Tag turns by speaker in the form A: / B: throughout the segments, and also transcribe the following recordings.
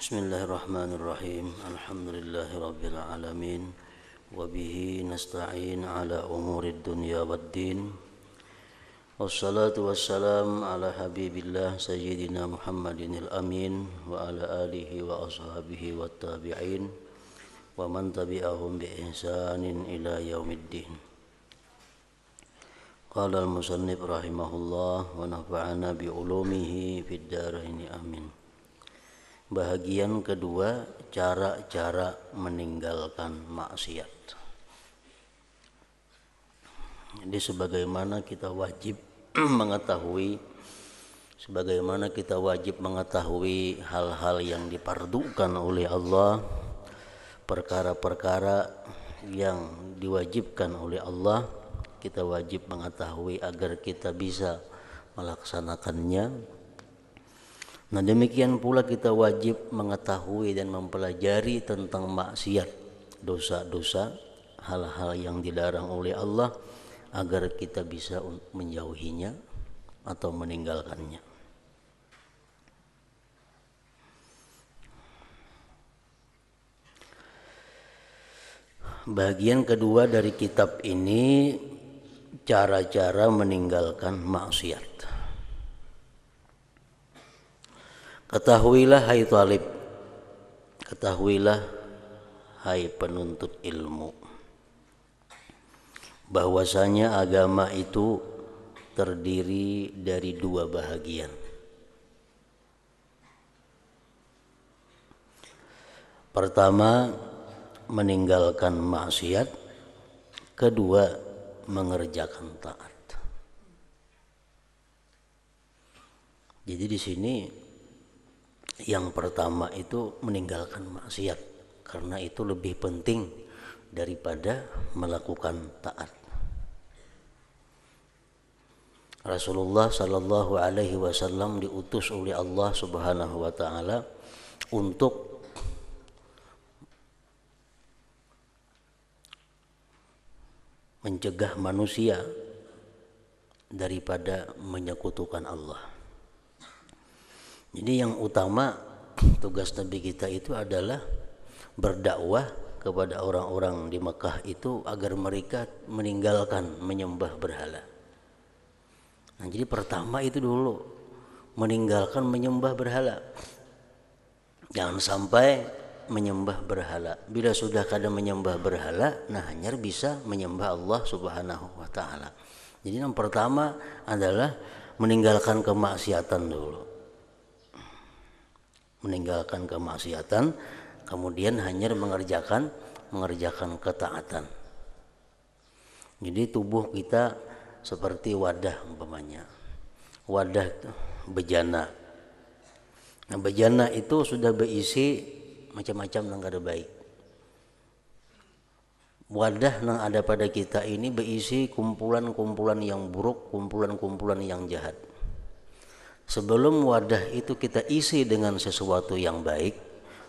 A: Bismillahirrahmanirrahim. Alhamdulillahirabbil alamin wa bihi nasta'in ala umurid dunya waddin. Wassalatu wassalam ala habibillah sayyidina Muhammadinil amin wa ala alihi wa ashabihi wat tabi'in wa man tabi'ahum bi ihsanin ila yaumiddin. Qala al-musannif rahimahullah wa nafa'ana bi ulumihi fid dharain amin. Bahagian kedua, cara-cara meninggalkan maksiat. Jadi sebagaimana kita wajib mengetahui hal-hal yang dipardukan oleh Allah, perkara-perkara yang diwajibkan oleh Allah, kita wajib mengetahui agar kita bisa melaksanakannya. Nah, demikian pula kita wajib mengetahui dan mempelajari tentang maksiat, dosa-dosa, hal-hal yang dilarang oleh Allah agar kita bisa menjauhinya atau meninggalkannya. Bagian kedua dari kitab ini, cara-cara meninggalkan maksiat. Ketahuilah hai talib, ketahuilah hai penuntut ilmu, bahwasanya agama itu terdiri dari dua bahagian. Pertama, meninggalkan maksiat. Kedua, mengerjakan taat. Jadi di sini yang pertama itu meninggalkan maksiat, karena itu lebih penting daripada melakukan taat. Rasulullah sallallahu alaihi wasallam diutus oleh Allah Subhanahu wa taala untuk mencegah manusia daripada menyekutukan Allah. Jadi yang utama tugas Nabi kita itu adalah berdakwah kepada orang-orang di Mekah itu agar mereka meninggalkan menyembah berhala. Nah, jadi pertama itu dulu meninggalkan menyembah berhala. Jangan sampai menyembah berhala. Bila sudah kada menyembah berhala, nah hanya bisa menyembah Allah Subhanahu wa taala. Jadi yang pertama adalah meninggalkan kemaksiatan dulu. Meninggalkan kemaksiatan, kemudian hanya mengerjakan ketaatan. Jadi tubuh kita seperti wadah umpamanya, wadah bejana. Nah, bejana itu sudah berisi macam-macam yang kada baik. Wadah yang ada pada kita ini berisi kumpulan-kumpulan yang buruk, kumpulan-kumpulan yang jahat. Sebelum wadah itu kita isi dengan sesuatu yang baik,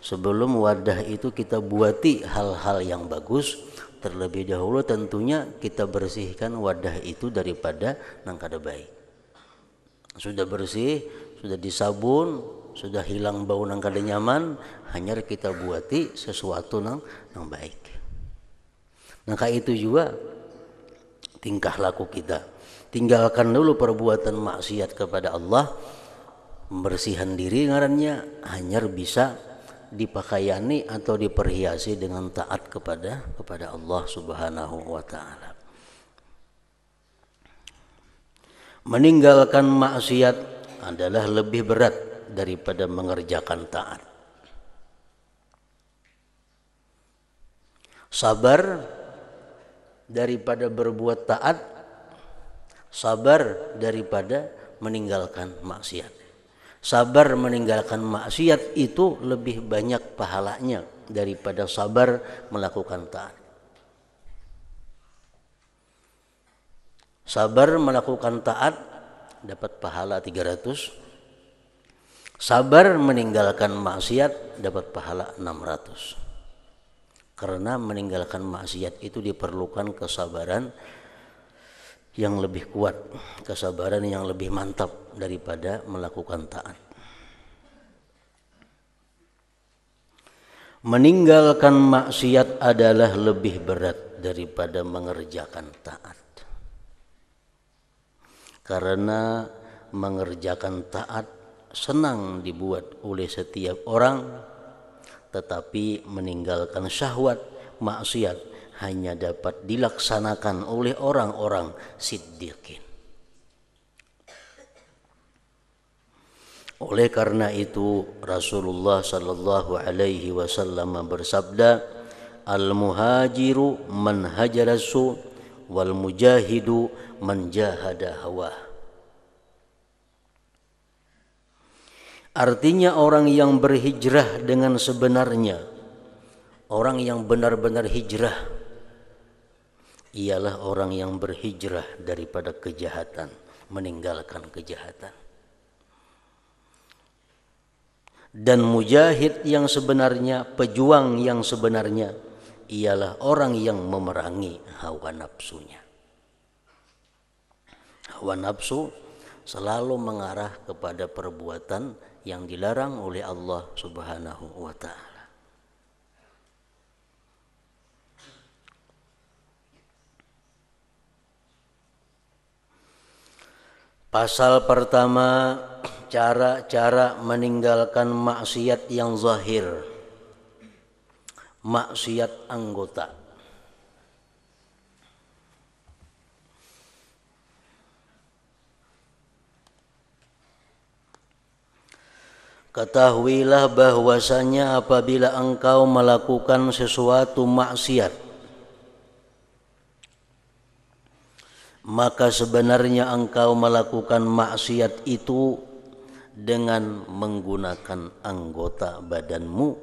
A: sebelum wadah itu kita buati hal-hal yang bagus, terlebih dahulu tentunya kita bersihkan wadah itu daripada yang kada baik. Sudah bersih, sudah disabun, sudah hilang bau yang kada nyaman, hanya kita buati sesuatu yang baik. Nah, kayak itu juga tingkah laku kita. Tinggalkan dulu perbuatan maksiat kepada Allah, membersihkan diri ngarannya, hanya bisa dipakaiani atau diperhiasi dengan taat kepada Allah Subhanahu wa taala. Meninggalkan maksiat adalah lebih berat daripada mengerjakan taat. Sabar daripada berbuat taat, sabar daripada meninggalkan maksiat. Sabar meninggalkan maksiat itu lebih banyak pahalanya daripada sabar melakukan taat. Sabar melakukan taat dapat pahala 300. Sabar meninggalkan maksiat dapat pahala 600. Karena meninggalkan maksiat itu diperlukan kesabaran yang lebih kuat, kesabaran yang lebih mantap daripada melakukan taat. Meninggalkan maksiat adalah lebih berat daripada mengerjakan taat. Karena mengerjakan taat senang dibuat oleh setiap orang, tetapi meninggalkan syahwat maksiat hanya dapat dilaksanakan oleh orang-orang siddiqin. Oleh karena itu Rasulullah sallallahu alaihi wasallam bersabda, "Al-muhajiru man hajarasu wal mujahidu man jahada hawa." Artinya orang yang berhijrah dengan sebenarnya, orang yang benar-benar hijrah, ialah orang yang berhijrah daripada kejahatan, meninggalkan kejahatan. Dan mujahid yang sebenarnya, pejuang yang sebenarnya, ialah orang yang memerangi hawa nafsunya. Hawa nafsu selalu mengarah kepada perbuatan yang dilarang oleh Allah Subhanahu wa ta'ala. Pasal pertama, cara-cara meninggalkan maksiat yang zahir, maksiat anggota. Ketahuilah bahwasanya apabila engkau melakukan sesuatu maksiat, maka sebenarnya engkau melakukan maksiat itu dengan menggunakan anggota badanmu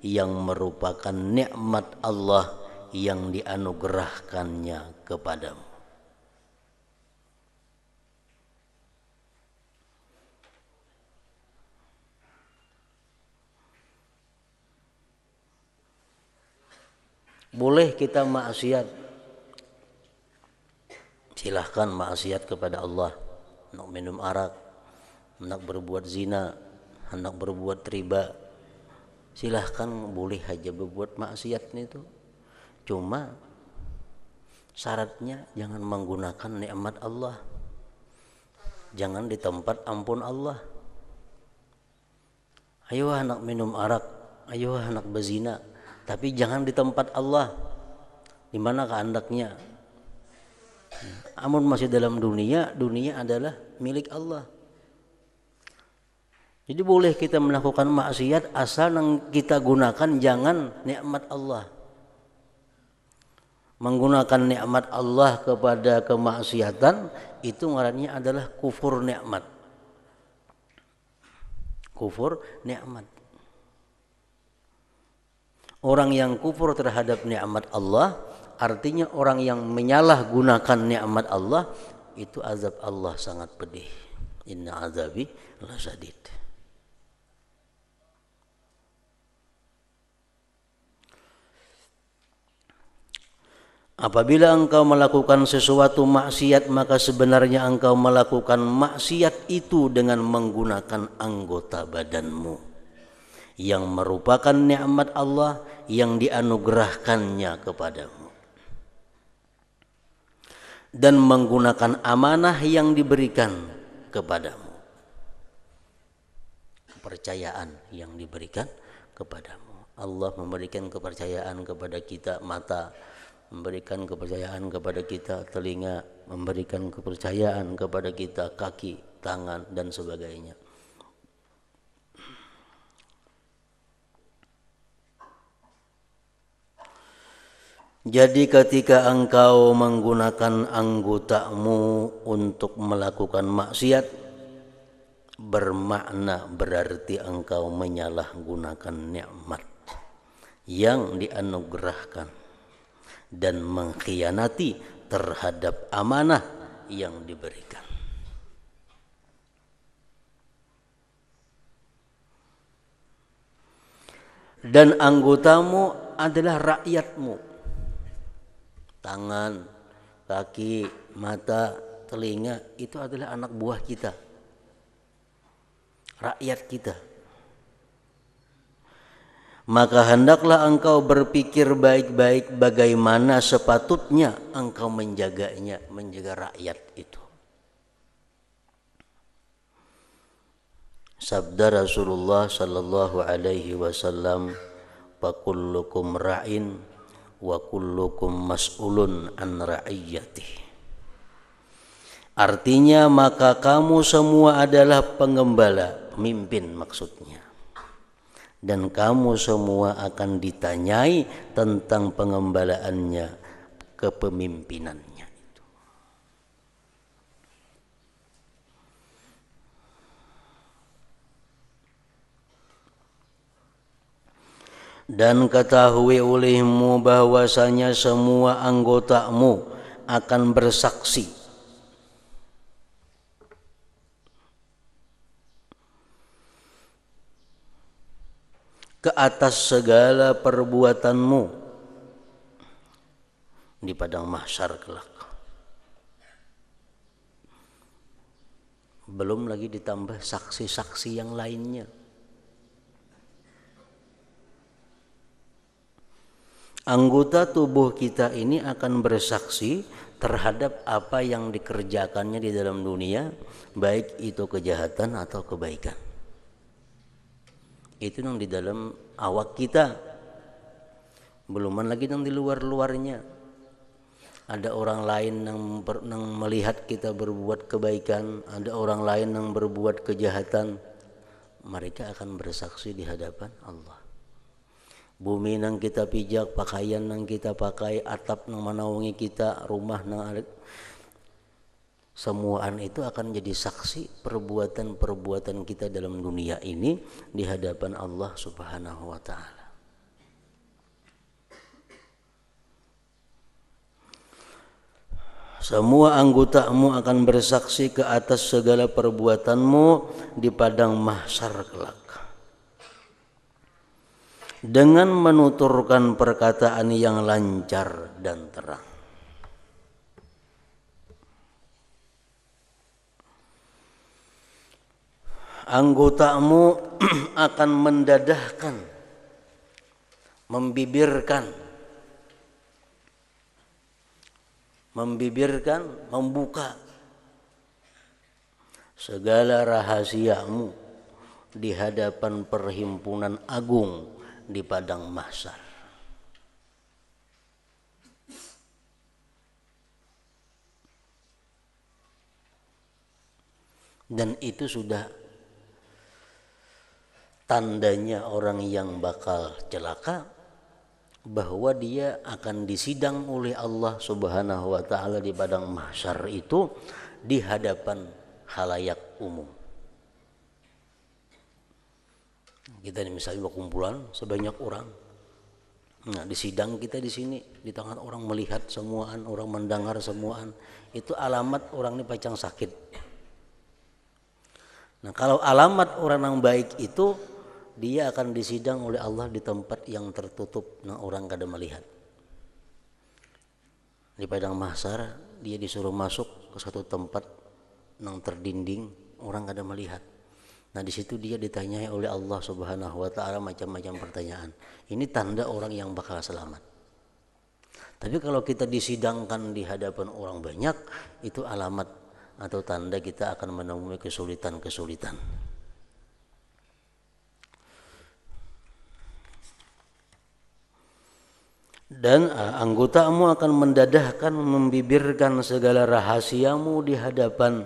A: yang merupakan nikmat Allah yang dianugerahkannya kepadamu. Boleh kita maksiat, silahkan maksiat kepada Allah, hendak minum arak, hendak berbuat zina, hendak berbuat riba, silahkan boleh aja berbuat maksiat itu. Cuma syaratnya jangan menggunakan nikmat Allah, jangan di tempat ampun Allah. Ayo hendak minum arak, ayo hendak berzina, tapi jangan di tempat Allah. Di mana kehendaknya? Amun masih dalam dunia, dunia adalah milik Allah. Jadi boleh kita melakukan maksiat asal yang kita gunakan jangan nikmat Allah. Menggunakan nikmat Allah kepada kemaksiatan itu ngarannya adalah kufur nikmat. Kufur nikmat. Orang yang kufur terhadap nikmat Allah, artinya orang yang menyalahgunakan nikmat Allah, itu azab Allah sangat pedih. Inna azabi lasyadid. Apabila engkau melakukan sesuatu maksiat, maka sebenarnya engkau melakukan maksiat itu dengan menggunakan anggota badanmu yang merupakan nikmat Allah yang dianugerahkannya kepadamu, dan menggunakan amanah yang diberikan kepadamu, kepercayaan yang diberikan kepadamu. Allah memberikan kepercayaan kepada kita mata, memberikan kepercayaan kepada kita telinga, memberikan kepercayaan kepada kita kaki, tangan, dan sebagainya. Jadi ketika engkau menggunakan anggotamu untuk melakukan maksiat, bermakna berarti engkau menyalahgunakan nikmat yang dianugerahkan dan mengkhianati terhadap amanah yang diberikan. Dan anggotamu adalah rakyatmu. Tangan, kaki, mata, telinga itu adalah anak buah kita, rakyat kita. maka hendaklah engkau berpikir baik-baik bagaimana sepatutnya engkau menjaganya, menjaga rakyat itu. Sabda Rasulullah sallallahu alaihi wasallam, "Fakullukum ra'in wa kullukum mas'ulun an ra'iyyatihi." Artinya maka kamu semua adalah pengembala, pemimpin maksudnya. Dan kamu semua akan ditanyai tentang pengembalaannya, kepemimpinannya itu. Dan ketahui olehmu bahwasanya semua anggotamu akan bersaksi ke atas segala perbuatanmu di padang mahsyar kelak. Belum lagi ditambah saksi-saksi yang lainnya. Anggota tubuh kita ini akan bersaksi terhadap apa yang dikerjakannya di dalam dunia, baik itu kejahatan atau kebaikan. Itu yang di dalam awak kita, belum lagi yang di luar-luarnya. Ada orang lain yang melihat kita berbuat kebaikan, ada orang lain yang berbuat kejahatan. Mereka akan bersaksi di hadapan Allah. Bumi nang kita pijak, pakaian nang kita pakai, atap nang menaungi kita, rumah nang semuaan itu akan jadi saksi perbuatan-perbuatan kita dalam dunia ini di hadapan Allah Subhanahu wa taala. Semua anggotamu akan bersaksi ke atas segala perbuatanmu di padang mahsyar kelak, dengan menuturkan perkataan yang lancar dan terang. Anggotamu akan mendadahkan, membuka segala rahasiamu di hadapan perhimpunan agung di padang mahsyar. Dan itu sudah tandanya orang yang bakal celaka, bahwa dia akan disidang oleh Allah Subhanahu wa taala di padang mahsyar itu di hadapan khalayak umum. Kita ini misalnya berkumpulan sebanyak orang. Nah, di sidang kita di sini, di tangan orang melihat semuaan, orang mendengar semuaan. Itu alamat orang ini pacang sakit. Nah, kalau alamat orang yang baik itu, dia akan disidang oleh Allah di tempat yang tertutup, nah orang kada melihat. Di padang mahsyar dia disuruh masuk ke satu tempat yang terdinding, orang kada melihat. Nah di situ dia ditanyai oleh Allah Subhanahu wa taala macam-macam pertanyaan. Ini tanda orang yang bakal selamat. Tapi kalau kita disidangkan di hadapan orang banyak, itu alamat atau tanda kita akan menemui kesulitan-kesulitan. Dan anggotamu akan mendadahkan, membibirkan segala rahasiamu di hadapan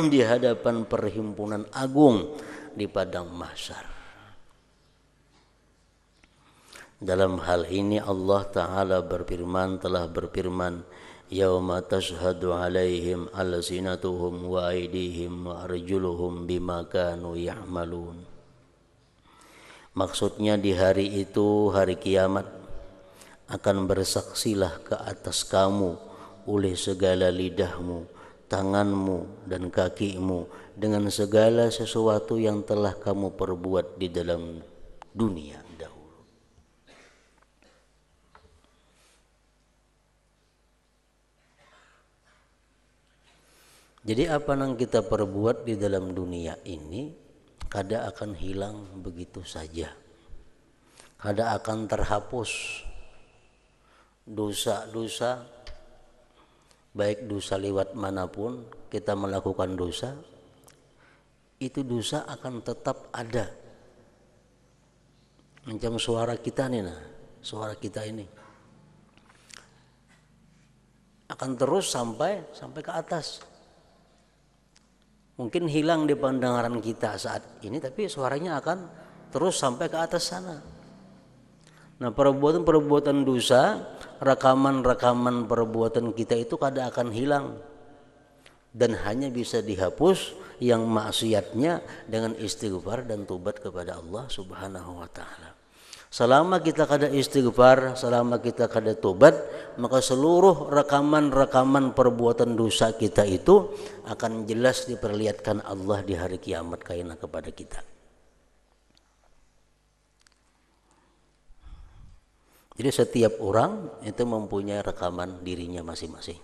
A: di hadapan perhimpunan agung di padang mahsyar. Dalam hal ini Allah Ta'ala telah berfirman, yauma tashhadu alaihim alsinatuhum wa aydihim wa arjuluhum bima kanu ya'malun. Maksudnya di hari itu, hari kiamat, akan bersaksilah ke atas kamu oleh segala lidahmu, tanganmu dan kakimu dengan segala sesuatu yang telah kamu perbuat di dalam dunia dahulu. Jadi apa yang kita perbuat di dalam dunia ini kada akan hilang begitu saja. Kada akan terhapus dosa-dosa, baik dosa lewat manapun kita melakukan dosa, itu dosa akan tetap ada. Macam suara kita nih, suara kita ini akan terus sampai ke atas. Mungkin hilang di pendengaran kita saat ini, tapi suaranya akan terus sampai ke atas sana. Nah, perbuatan-perbuatan dosa, rekaman-rekaman perbuatan kita itu kada akan hilang, dan hanya bisa dihapus yang maksiatnya dengan istighfar dan tobat kepada Allah Subhanahu wa taala. Selama kita kada istighfar, selama kita kada tobat, maka seluruh rekaman-rekaman perbuatan dosa kita itu akan jelas diperlihatkan Allah di hari kiamat kaina kepada kita. Jadi setiap orang itu mempunyai rekaman dirinya masing-masing.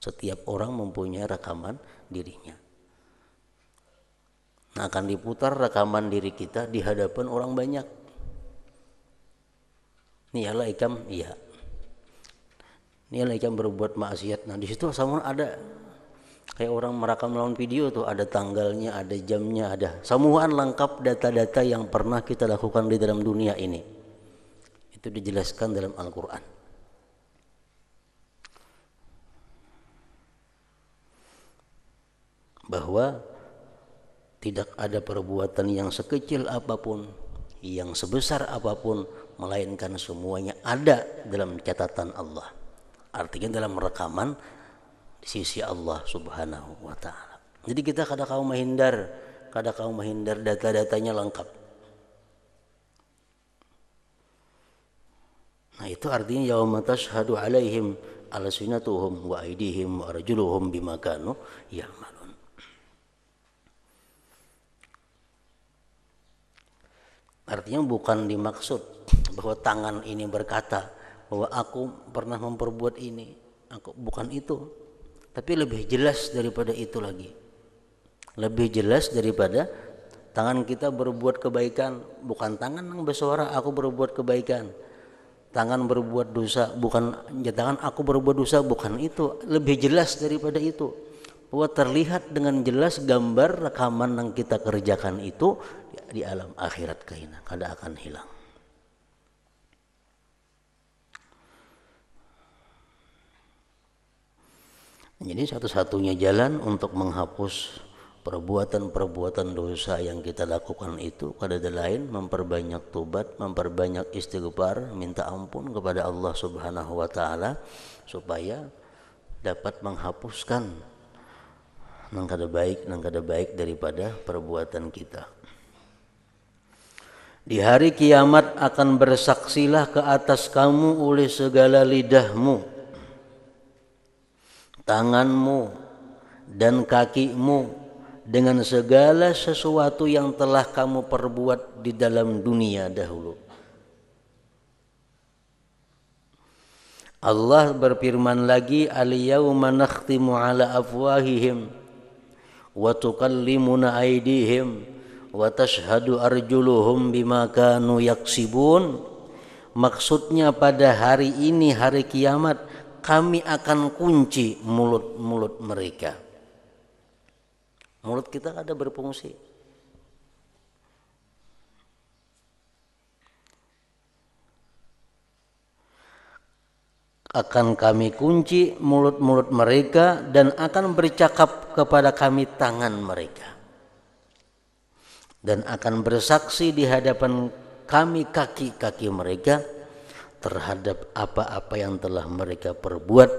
A: Setiap orang mempunyai rekaman dirinya. Nah, akan diputar rekaman diri kita di hadapan orang banyak. Niyalah ikam, iya. Niyalah ikam berbuat maksiat. Nah, di situ sama ada kayak orang merekam lawan video tuh, ada tanggalnya, ada jamnya, ada semua lengkap data-data yang pernah kita lakukan di dalam dunia ini. Itu dijelaskan dalam Al-Qur'an. Bahwa tidak ada perbuatan yang sekecil apapun, yang sebesar apapun, melainkan semuanya ada dalam catatan Allah. Artinya dalam rekaman di sisi Allah Subhanahu wa taala. Jadi kita kada kau menghindar data-datanya lengkap. Nah, itu artinya yauma tashhadu alaihim alsinatuhum wa aydihim wa arjuluhum bima kanu ya'malun. Artinya bukan dimaksud bahwa tangan ini berkata bahwa aku pernah memperbuat ini, bukan itu. Tapi lebih jelas daripada itu lagi. Lebih jelas daripada tangan kita berbuat kebaikan, bukan tangan yang bersuara aku berbuat kebaikan. Tangan berbuat dosa, bukan tangan aku berbuat dosa, bukan itu. Lebih jelas daripada itu. Bahwa terlihat dengan jelas gambar rekaman yang kita kerjakan itu di alam akhirat kaina, kada akan hilang. Jadi satu-satunya jalan untuk menghapus perbuatan-perbuatan dosa yang kita lakukan itu kada lain memperbanyak tobat, memperbanyak istighfar, minta ampun kepada Allah Subhanahu wa taala supaya dapat menghapuskan nang kada baik daripada perbuatan kita. Di hari kiamat akan bersaksilah ke atas kamu oleh segala lidahmu, tanganmu, dan kakimu dengan segala sesuatu yang telah kamu perbuat di dalam dunia dahulu. Allah berfirman lagi, al-yawma nakhtimu ala afwahihim wa tukallimuna aydihim wa tashhadu arjuluhum bima kanu yaksibun. Maksudnya pada hari ini, hari kiamat, kami akan kunci mulut-mulut mereka. Mulut kita ada berfungsi. Akan kami kunci mulut-mulut mereka dan akan bercakap kepada kami tangan mereka. Dan akan bersaksi di hadapan kami kaki-kaki mereka terhadap apa-apa yang telah mereka perbuat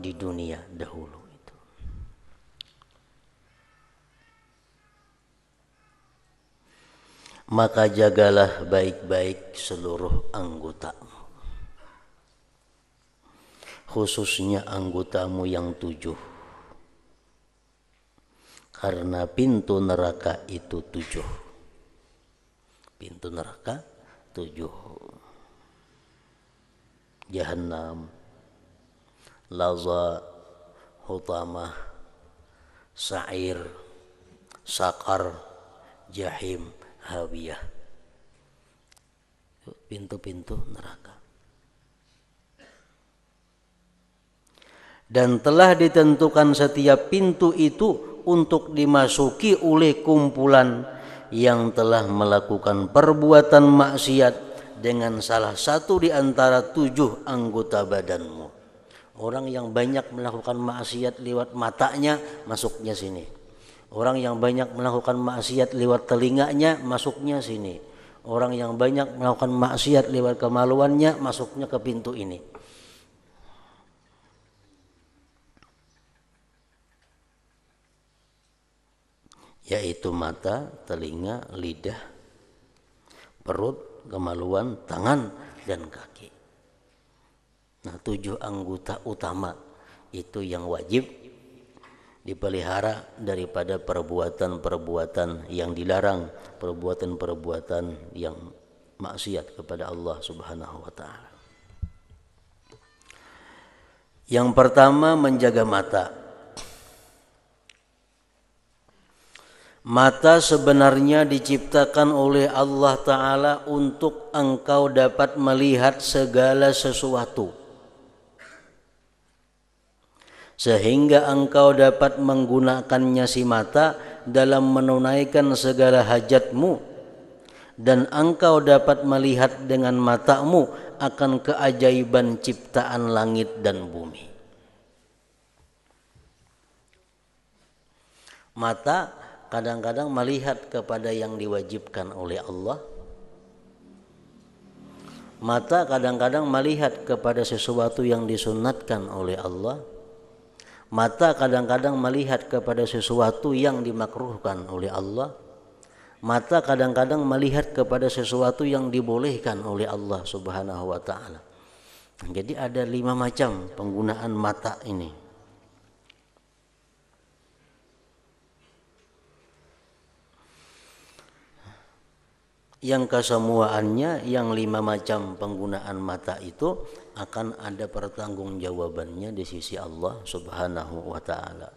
A: di dunia dahulu itu. Maka jagalah baik-baik seluruh anggotamu, khususnya anggotamu yang 7, karena pintu neraka itu 7. Pintu neraka 7. Jahannam, Laza, Hutamah, Sa'ir, Sakar, Jahim, Hawiyah. pintu-pintu neraka. Dan telah ditentukan setiap pintu itu untuk dimasuki oleh kumpulan yang telah melakukan perbuatan maksiat dengan salah satu di antara 7 anggota badanmu. Orang yang banyak melakukan maksiat lewat matanya, masuknya sini. Orang yang banyak melakukan maksiat lewat telinganya, masuknya sini. Orang yang banyak melakukan maksiat lewat kemaluannya, masuknya ke pintu ini. Yaitu mata, telinga, lidah, perut, kemaluan, tangan, dan kaki. Nah, 7 anggota utama itu yang wajib dipelihara daripada perbuatan-perbuatan yang dilarang, perbuatan-perbuatan yang maksiat kepada Allah Subhanahu wa taala. Yang pertama, menjaga mata. Mata sebenarnya diciptakan oleh Allah Ta'ala untuk engkau dapat melihat segala sesuatu, sehingga engkau dapat menggunakannya si mata dalam menunaikan segala hajatmu, dan engkau dapat melihat dengan matamu akan keajaiban ciptaan langit dan bumi. Mata kadang-kadang melihat kepada yang diwajibkan oleh Allah. Mata kadang-kadang melihat kepada sesuatu yang disunatkan oleh Allah. Mata kadang-kadang melihat kepada sesuatu yang dimakruhkan oleh Allah. Mata kadang-kadang melihat kepada sesuatu yang dibolehkan oleh Allah Subhanahu wa taala. Jadi ada 5 macam penggunaan mata ini. Yang kesemuaannya, yang 5 macam penggunaan mata itu akan ada pertanggungjawabannya di sisi Allah Subhanahu wa taala.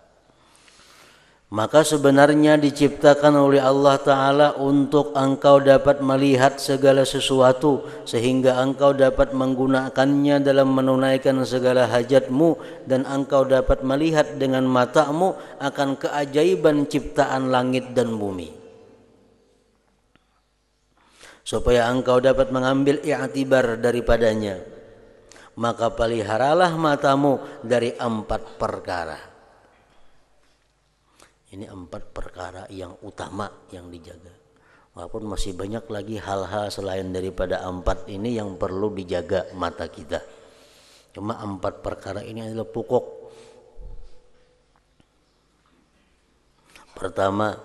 A: Maka sebenarnya diciptakan oleh Allah Ta'ala untuk engkau dapat melihat segala sesuatu, sehingga engkau dapat menggunakannya dalam menunaikan segala hajatmu, dan engkau dapat melihat dengan matamu akan keajaiban ciptaan langit dan bumi, supaya engkau dapat mengambil i'tibar daripadanya. Maka peliharalah matamu dari 4 perkara. Ini 4 perkara yang utama yang dijaga. Walaupun masih banyak lagi hal-hal selain daripada 4 ini yang perlu dijaga mata kita. Cuma 4 perkara ini adalah pokok. Pertama,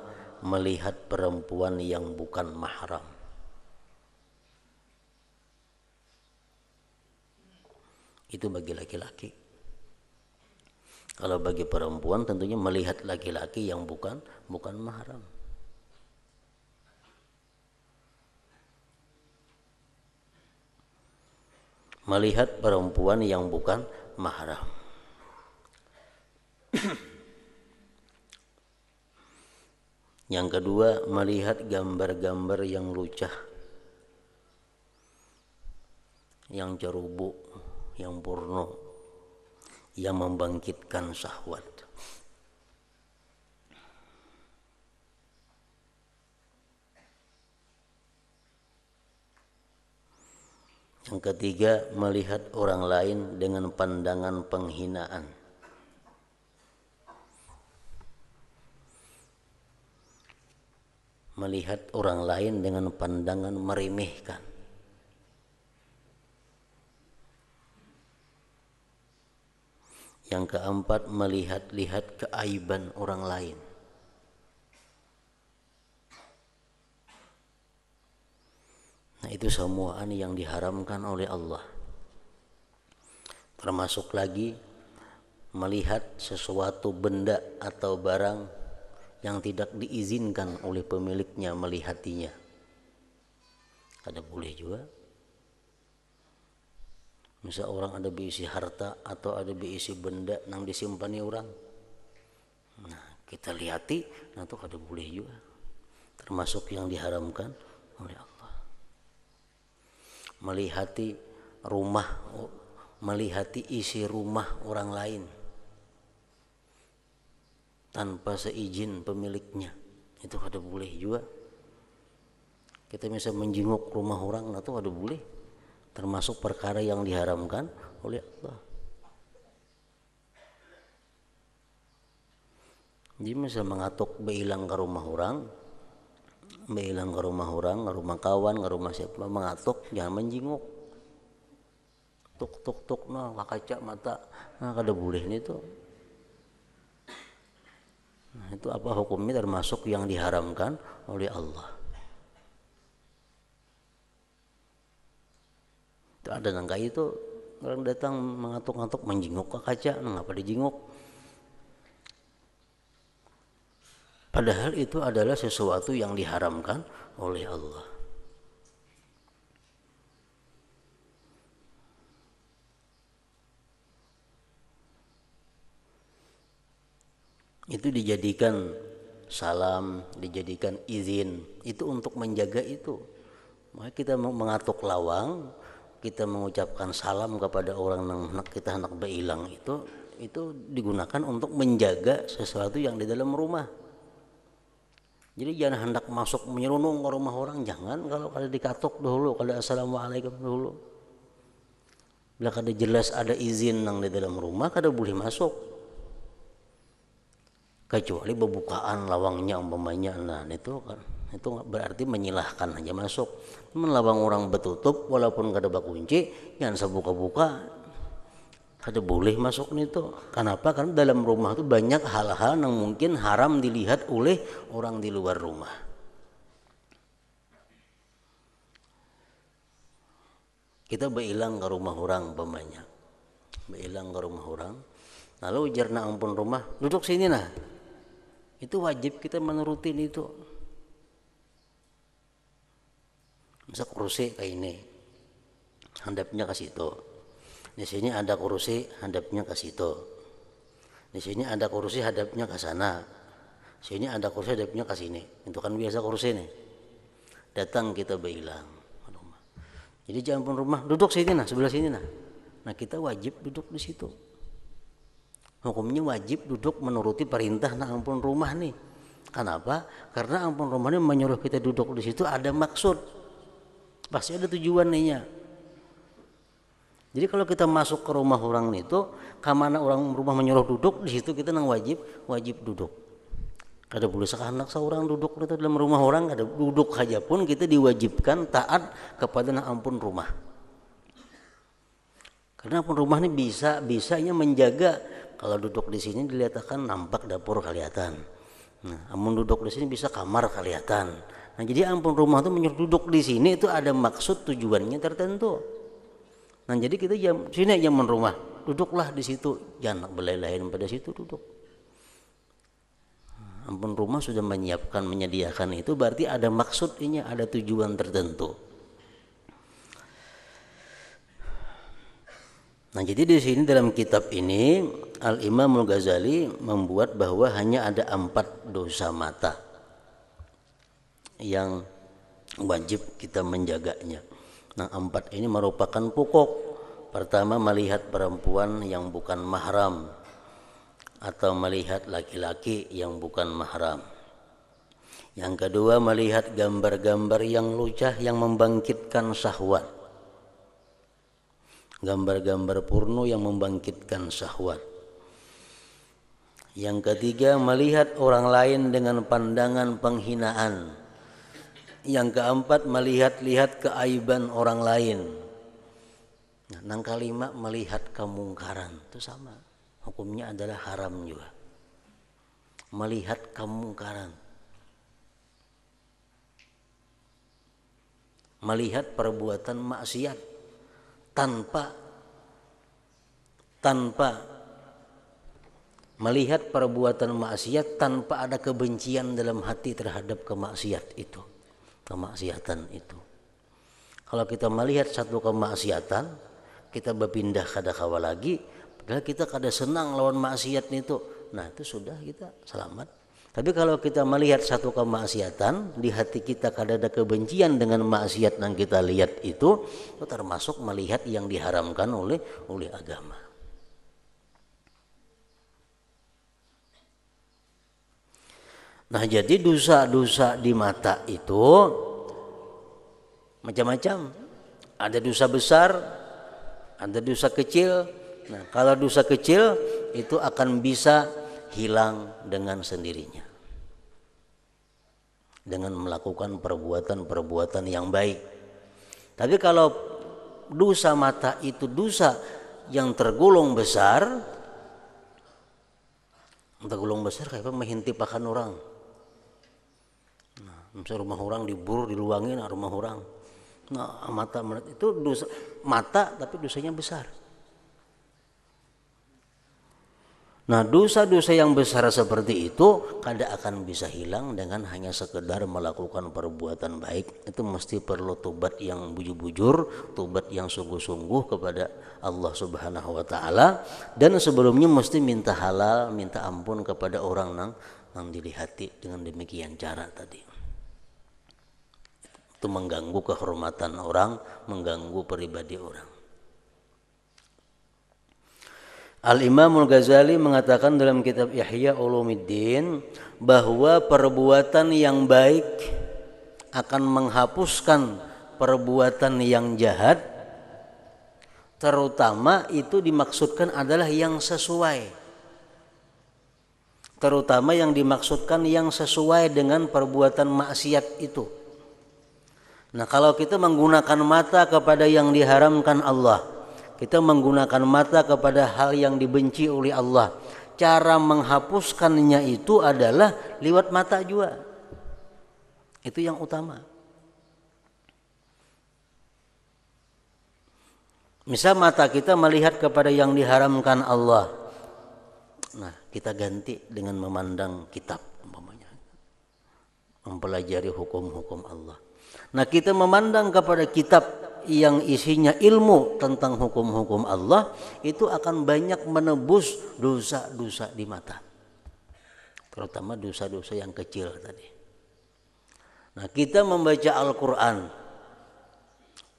A: melihat perempuan yang bukan mahram. Itu bagi laki-laki. Kalau bagi perempuan tentunya melihat laki-laki yang bukan mahram. Melihat perempuan yang bukan mahram. Yang kedua, melihat gambar-gambar yang lucah, yang cerubu, yang porno, yang membangkitkan syahwat. Yang ketiga, melihat orang lain dengan pandangan penghinaan. Melihat orang lain dengan pandangan meremehkan. Yang keempat, melihat-lihat keaiban orang lain. Nah, itu semuaan yang diharamkan oleh Allah. Termasuk lagi melihat sesuatu benda atau barang yang tidak diizinkan oleh pemiliknya melihatinya. Ada boleh juga. Misal orang ada berisi harta atau ada berisi benda yang disimpani orang. Nah, kita lihati, nah itu ada boleh juga. Termasuk yang diharamkan oleh Allah. melihati rumah, melihati isi rumah orang lain tanpa seizin pemiliknya, itu ada boleh juga. Kita bisa menjenguk rumah orang, itu ada boleh, termasuk perkara yang diharamkan oleh Allah. Jadi misal mengatuk beilang ke rumah orang, beilang ke rumah orang, ke rumah kawan, ke rumah siapa, mengatuk jangan menjenguk. Tuk tuk tuk nah kaca mata, nah kada boleh nih tuh. Nah, itu apa hukumnya, termasuk yang diharamkan oleh Allah. Itu ada nangka itu orang datang mengatuk-ngatuk menjenguk ke kaca, nah ngapa dijenguk? Padahal itu adalah sesuatu yang diharamkan oleh Allah. Itu dijadikan salam, dijadikan izin, itu untuk menjaga itu. Maka kita mengatuk lawang, kita mengucapkan salam kepada orang yang kita hendak beilang, itu digunakan untuk menjaga sesuatu yang di dalam rumah. Jadi jangan hendak masuk menyerunung ke rumah orang, jangan. Kalau kada dikatuk dulu, kada assalamualaikum dulu, bila kada jelas ada izin nang di dalam rumah, kada boleh masuk. Kecuali pembukaan lawangnya umpamanya, nah itu berarti menyilahkan aja masuk. Lawang orang betutup walaupun kada bakunci, jangan sebuka-buka, kada boleh masuk itu. Kenapa? Karena dalam rumah itu banyak hal-hal yang mungkin haram dilihat oleh orang di luar rumah. Kita beilang ke rumah orang umpamanya, beilang ke rumah orang, lalu ujarna ampun rumah, duduk sini nah. Itu wajib kita menurutin itu. Misal kursi kayak ini, hadapnya ke situ. Di sini ada kursi, hadapnya ke situ. Di sini ada kursi, hadapnya ke sana. Sini ada kursi, hadapnya ke sini. Itu kan biasa kursi nih. Datang kita beilang. Jadi jangan pun rumah, duduk sini nah, sebelah sini nah. Nah kita wajib duduk di situ. Hukumnya wajib duduk menuruti perintah nah ampun rumah nih. Kenapa? Karena ampun rumah ini menyuruh kita duduk di situ ada maksud. Pasti ada tujuannya. Jadi kalau kita masuk ke rumah orang itu, kemana orang rumah menyuruh duduk, di situ kita nang wajib duduk. Kada boleh sekanak seorang duduk di dalam rumah orang, kada duduk saja pun kita diwajibkan taat kepada nang ampun rumah. Karena ampun rumah ini bisanya menjaga. Kalau duduk di sini dilihatkan nampak dapur kelihatan. Nah, amun duduk di sini bisa kamar kelihatan. Nah, jadi ampun rumah itu menyuruh duduk di sini itu ada maksud tujuannya tertentu. Nah, jadi kita sini aja ampun rumah, duduklah di situ, jangan belai-lain pada situ duduk. Ampun rumah sudah menyediakan itu berarti ada maksudnya, ada tujuan tertentu. Nah, jadi di sini dalam kitab ini Al-Imam Al-Ghazali membuat bahwa hanya ada 4 dosa mata yang wajib kita menjaganya. Nah, 4 ini merupakan pokok. Pertama, melihat perempuan yang bukan mahram atau melihat laki-laki yang bukan mahram. Yang kedua, melihat gambar-gambar yang lucah yang membangkitkan syahwat. Gambar-gambar porno yang membangkitkan syahwat. Yang ketiga, melihat orang lain dengan pandangan penghinaan. Yang keempat, melihat-lihat keaiban orang lain. Nah, yang kelima, melihat kemungkaran. Itu sama, hukumnya adalah haram juga. Melihat kemungkaran, melihat perbuatan maksiat tanpa melihat perbuatan maksiat tanpa ada kebencian dalam hati terhadap kemaksiatan itu. Kalau kita melihat satu kemaksiatan, kita berpindah kada kawa lagi, padahal kita kada senang lawan maksiat itu. Nah, itu sudah kita selamat. Tapi kalau kita melihat satu kemaksiatan, di hati kita kadang ada kebencian dengan maksiat yang kita lihat itu termasuk melihat yang diharamkan oleh agama. Nah, jadi dosa-dosa di mata itu macam-macam. Ada dosa besar, ada dosa kecil. Nah, kalau dosa kecil itu akan bisa hilang dengan sendirinya dengan melakukan perbuatan-perbuatan yang baik. Tapi kalau dosa mata itu dosa yang tergolong besar kayak menghintip akan orang. Nah, misalnya rumah orang diburu, diluangin rumah orang. Nah, mata itu dosa mata tapi dosanya besar. Nah, dosa-dosa yang besar seperti itu kadang akan bisa hilang dengan hanya sekedar melakukan perbuatan baik. Itu mesti perlu tobat yang bujur-bujur, tobat yang sungguh-sungguh kepada Allah Subhanahu wa taala, dan sebelumnya mesti minta halal, minta ampun kepada orang yang dilihati dengan demikian cara tadi. Itu mengganggu kehormatan orang, mengganggu pribadi orang. Al-Imam Al-Ghazali mengatakan dalam kitab Ihya Ulumuddin bahwa perbuatan yang baik akan menghapuskan perbuatan yang jahat, terutama itu dimaksudkan adalah yang sesuai. Terutama yang dimaksudkan yang sesuai dengan perbuatan maksiat itu. Nah, kalau kita menggunakan mata kepada yang diharamkan Allah, kita menggunakan mata kepada hal yang dibenci oleh Allah, cara menghapuskannya itu adalah lewat mata juga. Itu yang utama. Misal mata kita melihat kepada yang diharamkan Allah, nah kita ganti dengan memandang kitab, umpamanya mempelajari hukum-hukum Allah. Nah, kita memandang kepada kitab yang isinya ilmu tentang hukum-hukum Allah, itu akan banyak menebus dosa-dosa di mata, terutama dosa-dosa yang kecil tadi. Nah, kita membaca Al-Quran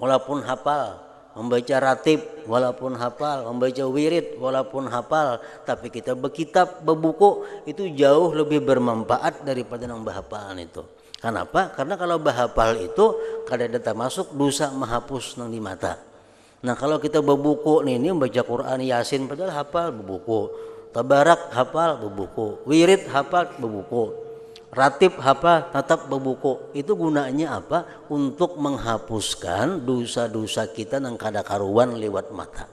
A: walaupun hafal, membaca ratib walaupun hafal, membaca wirid walaupun hafal, tapi kita berkitab, berbuku, itu jauh lebih bermanfaat daripada yang berhafalan itu. Kenapa? Karena kalau bahapal itu kadang datang masuk dosa menghapus nang di mata. Nah, kalau kita berbuku ini membaca Quran Yasin padahal hafal berbuku, Tabarak hafal berbuku, wirid hafal berbuku, ratib hafal tetap berbuku. Itu gunanya apa? Untuk menghapuskan dosa-dosa kita nang kada karuan lewat mata.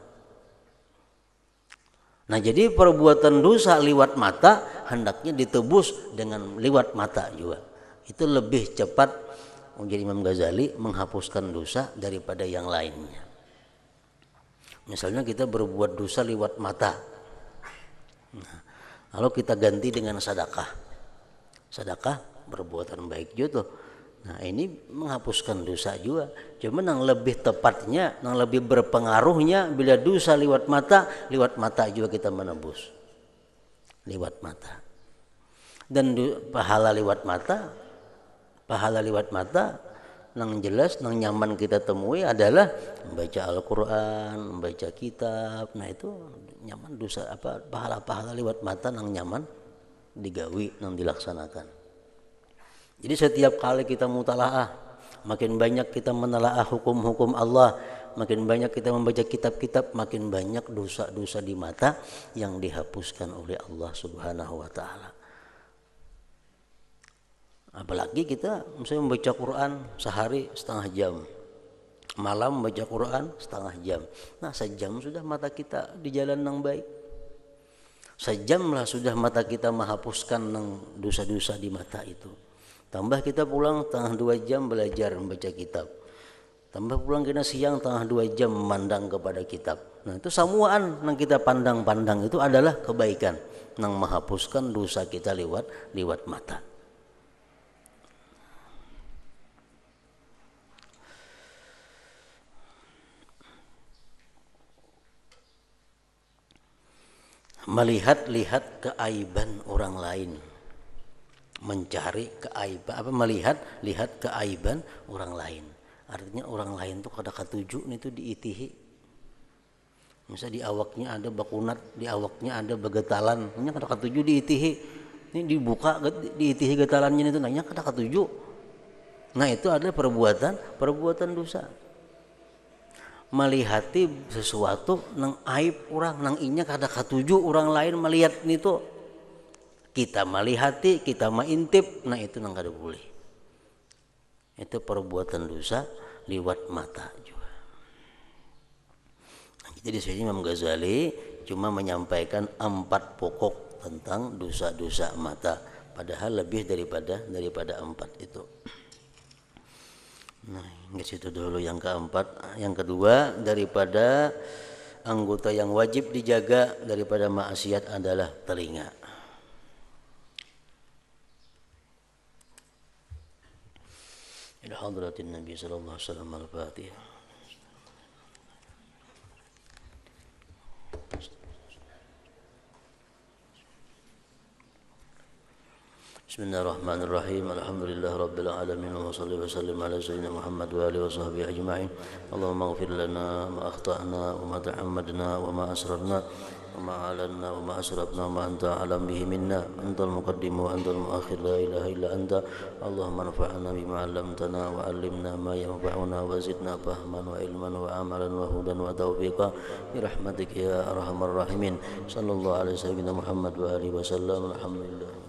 A: Nah, jadi perbuatan dosa lewat mata hendaknya ditebus dengan lewat mata juga. Itu lebih cepat menjadi Imam Ghazali menghapuskan dosa daripada yang lainnya. Misalnya kita berbuat dosa lewat mata, nah, lalu kita ganti dengan sedekah. Sedekah perbuatan baik juga. Nah, ini menghapuskan dosa juga. Cuma yang lebih tepatnya, yang lebih berpengaruhnya bila dosa lewat mata juga kita menebus lewat mata. Dan pahala lewat mata nang jelas, nang nyaman kita temui adalah membaca Al-Quran, membaca kitab. Nah, itu nyaman dosa pahala-pahala lewat mata nang nyaman digawi, nang dilaksanakan. Jadi setiap kali kita mutalaah, makin banyak kita menelaah hukum-hukum Allah, makin banyak kita membaca kitab-kitab, makin banyak dosa-dosa di mata yang dihapuskan oleh Allah Subhanahu wa taala. Apalagi kita misalnya membaca Quran sehari setengah jam, malam membaca Quran setengah jam. Nah, sejam sudah mata kita di jalan yang baik. Sejamlah sudah mata kita menghapuskan dosa-dosa di mata itu. Tambah kita pulang tengah 2 jam belajar membaca kitab. Tambah pulang kita siang tengah 2 jam memandang kepada kitab. Nah, itu samuan yang kita pandang-pandang itu adalah kebaikan yang menghapuskan dosa kita lewat mata. Melihat-lihat keaiban orang lain. mencari keaiban, lihat keaiban orang lain. Artinya orang lain tuh kada katuju nih tuh diitihi. Misal di awaknya ada bakunat, di awaknya ada begetalan, nya kada katuju diitihi. Ini dibuka diitihi getalannya itu nanya kada katuju. Nah, itu adalah perbuatan dosa. Melihati sesuatu nang aib orang, nang inya kada katuju orang lain melihat itu. Kita melihati, kita maintip, nah itu nang kada boleh. Itu perbuatan dosa liwat mata juga. Nah, jadi di sini Imam Ghazali cuma menyampaikan 4 pokok tentang dosa-dosa mata, padahal lebih daripada 4 itu. Nah, ke situ dulu yang keempat. Yang kedua, daripada anggota yang wajib dijaga daripada maksiat adalah telinga. Ila hadratin Nabi sallallahu alaihi wasallam al-Fatihah. Bismillahirrahmanirrahim. Alhamdulillah rabbil alamin wa salli wa sallim ala sayyidina Muhammad wa alihi wa sahbihi ajma'in. Allahumma ighfir lana ma akhtana wa ma ta'ammadna wa ma asrarna wa ma alanna wa ma asrafna wa ma anta alam bihi minna. Antal muqaddim wa antal muakhir, la ilaha illa anta. Allahumma anfa'na bima 'allamtana wa 'allimna ma yanfa'una wa zidna fahman wa ilman wa amalan wa hudan wa taufiqa bi rahmatika ya arhamar rahimin. Sallallahu alaihi wasallam Muhammad wa alihi wasallam. Alhamdulillah.